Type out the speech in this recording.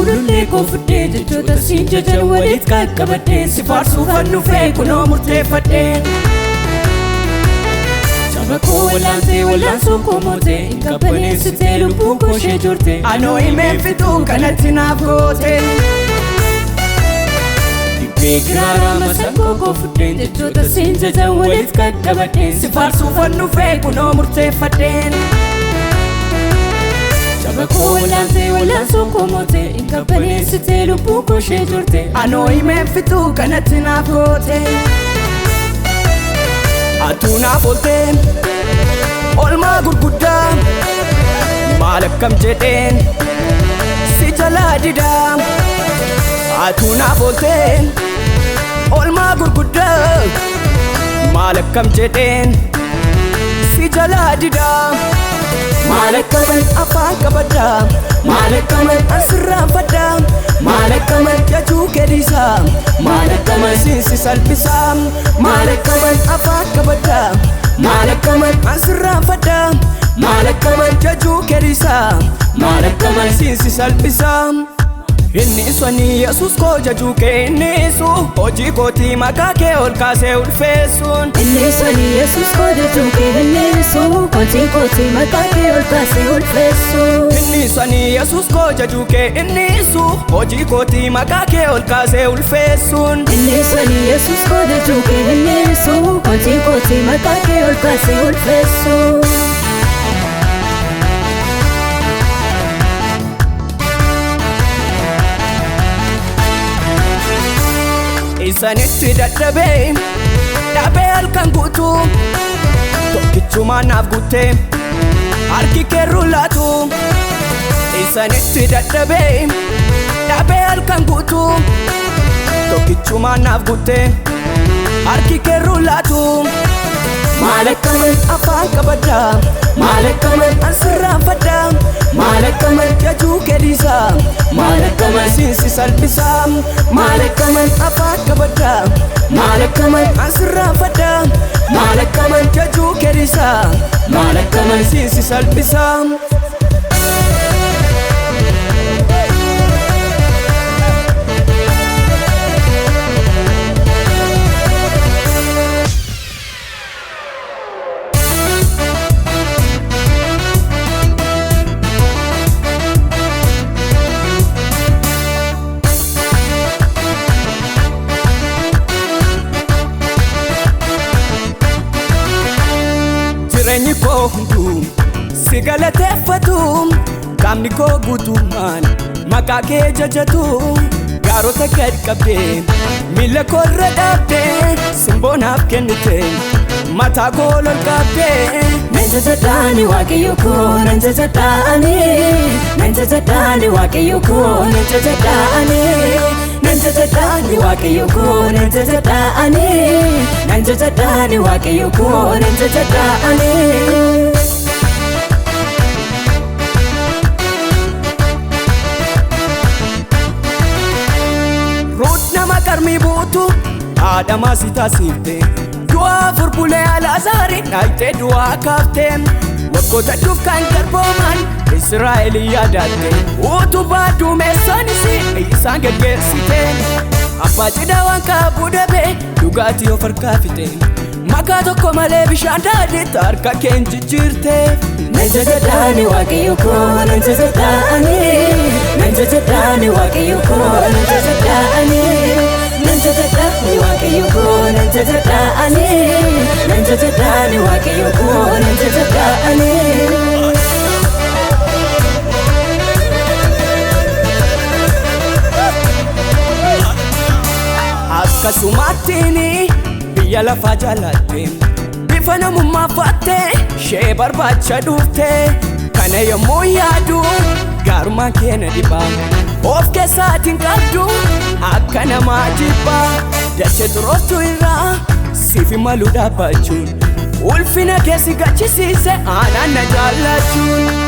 ulullee koo fuddee jechoota siin jajan walitti qaqqabadhee si faarsuufan dhufee kunoo murteeffadheen. Saba koo walaantee walaansuun koo mootee hin qabbaneessitee lubbuu koo ishee joortee anoo himeen fixuun kanatti naaf goote. Dibbee kiraaraa masangoo koo fuddeen jechoota siin jajan walitti qaqqabadheen si faarsuufan dhufee kunoo murteeffadheen. Saba koo walaantee walaansuun koo mootee hin qabbaneessitee lubbuu koo ishee joortee anoo himeen fixuun kanatti naaf goote. Atuu naaf oolteen oolmaa gurguddaa maal akkam jedheen si jalaa didaa. Atuu naaf oolteen oolmaa gurguddaa maal akkam jedheen si jalaa didaa. Maal akkaman afaan qabadha maal akkaman asirraanfadha maal akkaman jajuu kedhisaa maal akkaman siinsi salphisaa maal akkaman afaan qabadha maal akkaman asirraanfadha maal akkaman jajuu kedhisaa maal akkaman siinsi salphisaa. Inni suni Yesus koo jajuu kee innisu hojii kootii maqaa kee ol kaasee ulfeessuun. Inni suni Yesus koo jajuu kee innisu hojii kootii maqaa kee ol kaasee ulfeessuun. Inni suni Yesus koo jajuu kee innisu hojii kootii maqaa kee ol kaasee ulfeessuun. Inni suni Yesus koo jajuu kee innisu hojii kootii maqaa kee ol kaasee ulfeessuun. Isanitti dadhabee dhabee halkan guutuu tokkichumaan naaf guuttee harki kee rulaatu. Isanitti dadhabee dhabee halkan guutuu tokkichumaan naaf guuttee harki kee rulaatu. Maal akkaman afaan qabadha maal akkaman asirraanfadha maal akkaman jajuu kedhisaa maal akkaman siinsi salphisaa maal akkaman afaan qabadha maal akkaman asirraanfadha maal akkaman jajuu kedhisaa maal akkaman siinsi salphisaa. Jireenyi koo hunduu si galateeffatu qaamni koo guutummaan maqaa kee jajatu. Gaarota gad qabdee miila koo irra dhaabdee simboo naaf kennite mataa koo ol qabdee. Nan jajadhaani waaqayyo koo nan jajadhaani nan jajadhaani waaqayyo koo nan jajadhaani nan jajadhaani waaqayyo koo nan jajadhaani nan jajadhaani waaqayyo koo nan jajadhaani. Ruut nama qarmii buutu haadha maasii taasifte du'aa furbulee alaazaariin dhayitee du'aa kaafte. Waggoota dhuuf kan garbooman Israa'el yaadatte utubaa duumessaanis isaan geggeessite. Abbaa cidhaa waan qabu dhabee dhugaatii of harkaa fite maqaa tokko malee bishaan daadhiitti harka kee jijjiirte. Nan jajadhaani waaqayyo koo nan jajadhaani nan jajadhaani waaqayyo koo nan jajadhaani nan jajadhaani waaqayyo koo nan jajadhaani nan jajadhaani waaqayyo koo nan jajadhaani. Akkasumattiin biyya lafaa jaalatte bifa namummaa faatte ishee barbaacha dhufte. Kana yommuu yaadu gaarummaan kee na dhibaa of keessaatiin qabdu akka namaa jibbaa. Dachee xurooftuu irraa siif malu dhaabbachuun ulfina kee si gachisiise aanaan na jaallachuun.